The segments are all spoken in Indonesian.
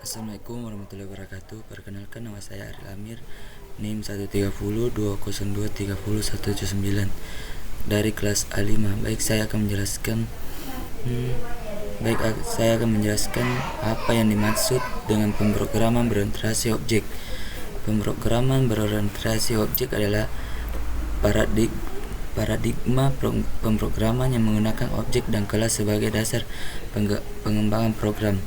Assalamualaikum warahmatullahi wabarakatuh. Perkenalkan, nama saya Ariel Amir, NIM 13020303179 dari kelas A5. Saya akan menjelaskan apa yang dimaksud dengan pemrograman berorientasi objek. Pemrograman berorientasi objek adalah paradigma pemrograman yang menggunakan objek dan kelas sebagai dasar pengembangan program.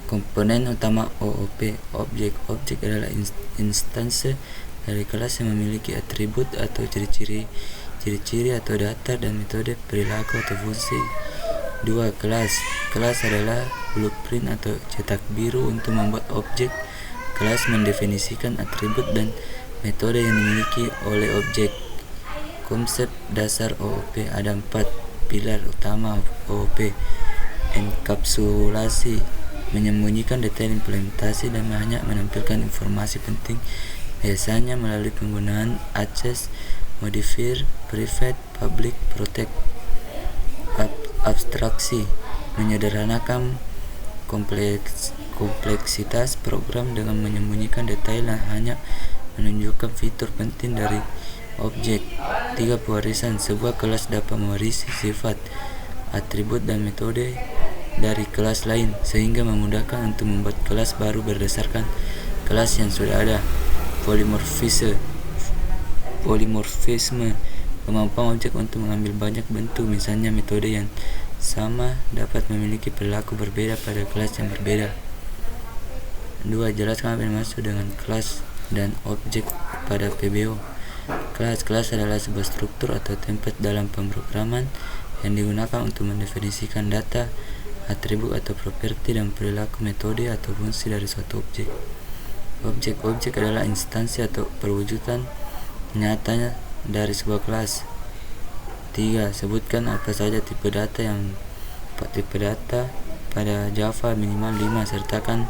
Komponen utama OOP, objek adalah instansi dari kelas yang memiliki atribut atau ciri-ciri atau data dan metode, perilaku atau fungsi. 2. Kelas adalah blueprint atau cetak biru untuk membuat objek. Kelas mendefinisikan atribut dan metode yang dimiliki oleh objek. Konsep dasar OOP ada 4 pilar utama OOP. Enkapsulasi, menyembunyikan detail implementasi dan hanya menampilkan informasi penting, biasanya melalui penggunaan access, modifier, private, public, protect. Abstraksi, menyederhanakan kompleksitas program dengan menyembunyikan detail dan hanya menunjukkan fitur penting dari objek. 3. Pewarisan, sebuah kelas dapat mewarisi sifat, atribut dan metode dari kelas lain sehingga memudahkan untuk membuat kelas baru berdasarkan kelas yang sudah ada. Polimorfisme, kemampuan objek untuk mengambil banyak bentuk, misalnya metode yang sama dapat memiliki perilaku berbeda pada kelas yang berbeda. 2. Jelaskan apa yang dimaksud dengan kelas dan objek pada PBO. Kelas adalah sebuah struktur atau template dalam pemrograman yang digunakan untuk mendefinisikan data, atribut atau properti dan perilaku, metode atau fungsi dari suatu objek. Objek adalah instansi atau perwujudan nyata dari sebuah kelas. 3. Sebutkan apa saja tipe data pada Java, minimal 5. Sertakan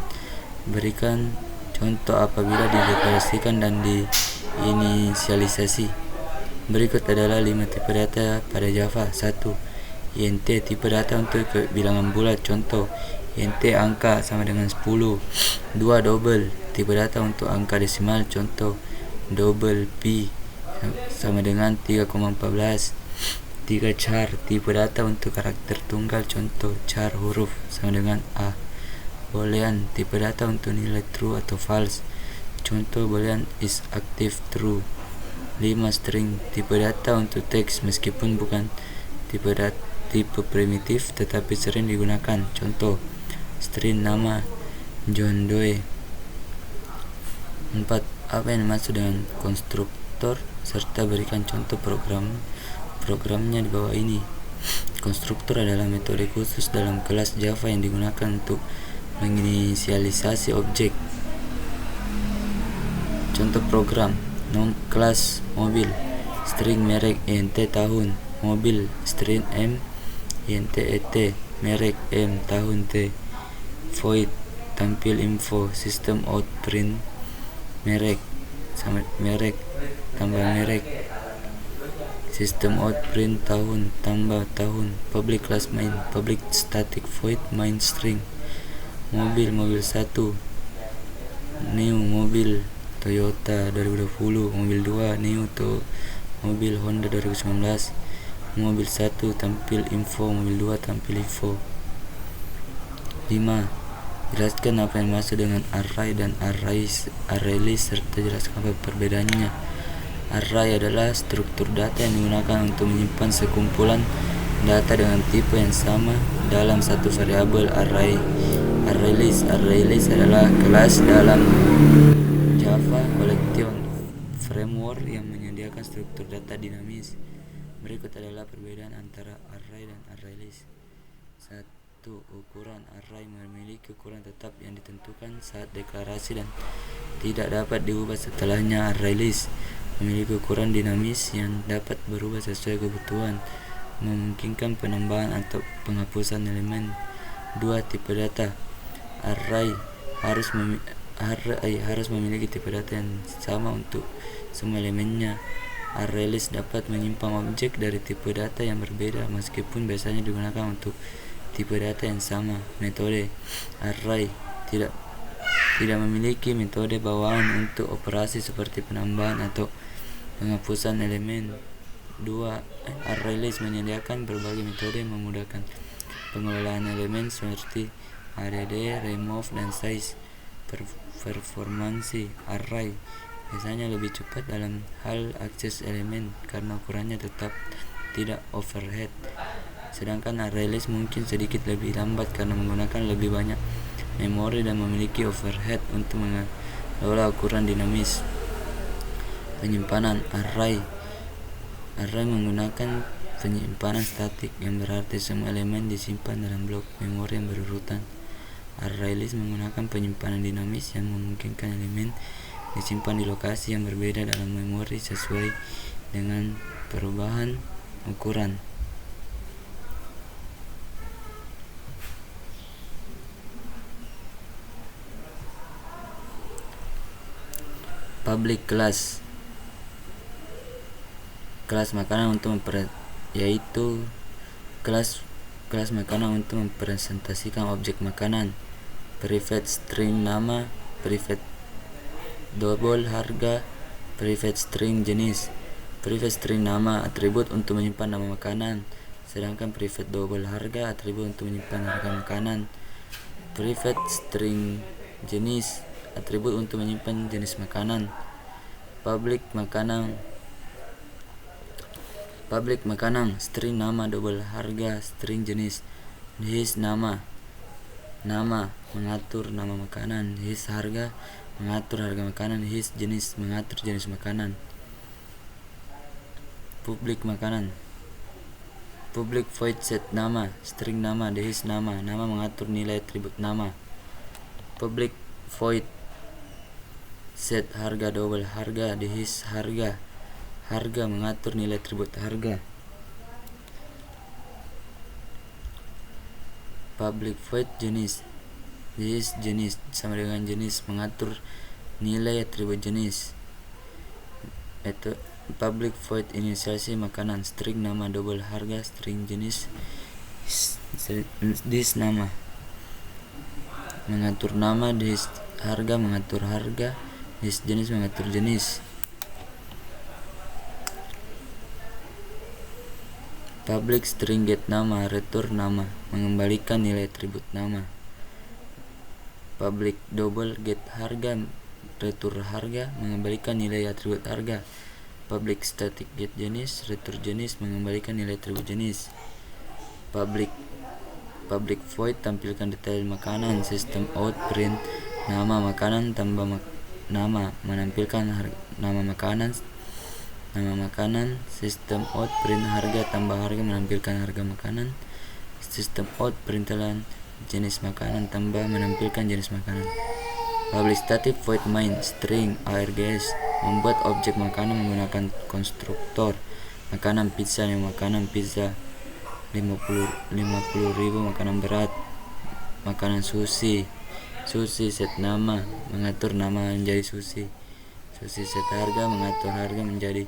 berikan contoh apabila dideklarasikan dan diinisialisasi. Berikut adalah 5 tipe data pada Java. 1. int, tipe data untuk bilangan bulat, contoh int angka sama dengan 10. 2. Double, tipe data untuk angka desimal, contoh double p sama dengan 3,14. 3. Char, tipe data untuk karakter tunggal, contoh char huruf sama dengan a. Boolean, tipe data untuk nilai true atau false, contoh boolean is active true. 5. String, tipe data untuk teks meskipun bukan tipe primitif tetapi sering digunakan, contoh string nama John Doe. 4. Apa yang dimaksud dengan konstruktor serta berikan contoh programnya di bawah ini. Konstruktor adalah metode khusus dalam kelas Java yang digunakan untuk menginisialisasi objek. Contoh program: kelas mobil, string merek int tahun, mobil string m int et, merek m, tahun t. Void, tampil info, system out print merek sama merek tambah merek, system out print tahun tambah tahun. Public class main, public static void main string. Mobil 1, new mobil Toyota 2020, mobil 2 new mobil Honda 2019. Mobil 1 tampil info, mobil 2 tampil info. 5. Jelaskan apa yang dimaksud dengan array dan arraylist serta jelaskan apa perbedaannya. Array adalah struktur data yang digunakan untuk menyimpan sekumpulan data dengan tipe yang sama dalam satu variabel array. Arraylist adalah kelas dalam Java Collection Framework yang menyediakan struktur data dinamis. Berikut adalah perbedaan antara array dan arraylist. 1. Ukuran. Array memiliki ukuran tetap yang ditentukan saat deklarasi dan tidak dapat diubah setelahnya. Arraylist memiliki ukuran dinamis yang dapat berubah sesuai kebutuhan, memungkinkan penambahan atau penghapusan elemen. 2. Tipe data. Array harus memiliki tipe data yang sama untuk semua elemennya. Arraylist dapat menyimpan objek dari tipe data yang berbeda meskipun biasanya digunakan untuk tipe data yang sama. Metode array tidak memiliki metode bawaan untuk operasi seperti penambahan atau penghapusan elemen. 2. ArrayList menyediakan berbagai metode yang memudahkan pengelolaan elemen seperti add, remove, dan size. Performansi array biasanya lebih cepat dalam hal akses elemen karena ukurannya tetap tidak overhead, sedangkan ArrayList mungkin sedikit lebih lambat karena menggunakan lebih banyak memori dan memiliki overhead untuk mengelola ukuran dinamis. Penyimpanan array menggunakan penyimpanan statik, yang berarti semua elemen disimpan dalam blok memori yang berurutan. ArrayList menggunakan penyimpanan dinamis yang memungkinkan elemen disimpan di lokasi yang berbeda dalam memori sesuai dengan perubahan ukuran. Public class makanan untuk yaitu kelas makanan untuk mempresentasikan objek makanan. Private string nama, private double harga, private string jenis. Private string nama atribut untuk menyimpan nama makanan, sedangkan private double harga atribut untuk menyimpan harga makanan. Private string jenis atribut untuk menyimpan jenis makanan. Public makanan, string nama double harga, string jenis. His nama mengatur nama makanan. His harga mengatur harga makanan. His jenis mengatur jenis makanan. Public makanan. Public void set nama, string nama, his nama mengatur nilai atribut nama. Public void set harga double harga, his harga mengatur nilai atribut harga. Public void jenis, jenis sama dengan jenis mengatur nilai atribut jenis. Public void inisialisasi makanan, string nama double harga, string jenis this nama mengatur nama, this harga mengatur harga, this jenis mengatur jenis. Public string get nama, return nama, mengembalikan nilai atribut nama. Public double get harga, return harga, mengembalikan nilai atribut harga. Public static get jenis, return jenis, mengembalikan nilai atribut jenis. Public void tampilkan detail makanan, system out print nama makanan tambah nama, menampilkan nama makanan. Nama makanan, system out print harga tambah harga, menampilkan harga makanan. System out println jenis makanan tambah menampilkan jenis makanan. Public static void main string args membuat objek makanan menggunakan konstruktor. Makanan pizza, makanan pizza 50.000 makanan berat. Makanan sushi set nama mengatur nama menjadi sushi. Sushi set harga mengatur harga menjadi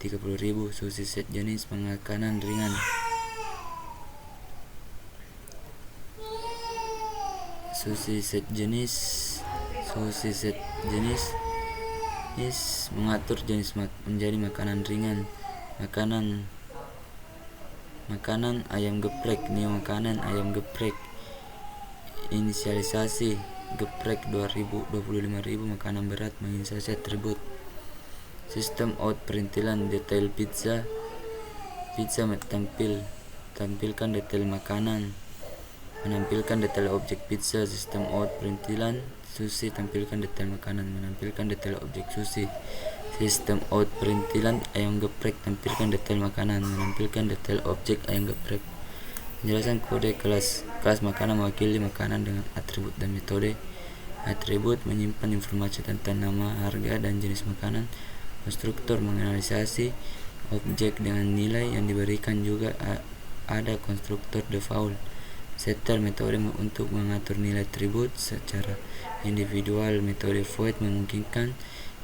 30.000. Sushi set jenis makanan ringan. Sushi set jenis mengatur jenis menjadi makanan ringan. Makanan ayam geprek, makanan ayam geprek. Inisialisasi geprek 25.000 makanan berat, menginisialisasi atribut. System out perintilan detail pizza tampilkan detail makanan, menampilkan detail objek pizza. System out perintilan sushi tampilkan detail makanan, menampilkan detail objek sushi. System out perintilan ayam geprek tampilkan detail makanan, menampilkan detail objek ayam geprek. Penjelasan kode kelas makanan mewakili makanan dengan atribut dan metode. Atribut menyimpan informasi tentang nama, harga, dan jenis makanan. Konstruktor menganalisasi objek dengan nilai yang diberikan. Juga ada konstruktor default. Setter metode untuk mengatur nilai atribut secara individual. Metode void memungkinkan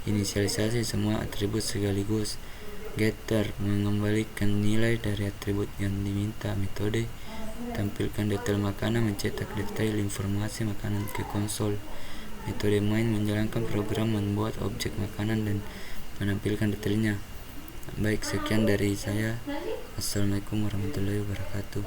inisialisasi semua atribut sekaligus. Getter mengembalikan nilai dari atribut yang diminta. Metode tampilkan detail makanan mencetak detail informasi makanan ke konsol. Metode main menjalankan program, membuat objek makanan dan menampilkan detailnya. Baik, sekian dari saya. Assalamualaikum warahmatullahi wabarakatuh.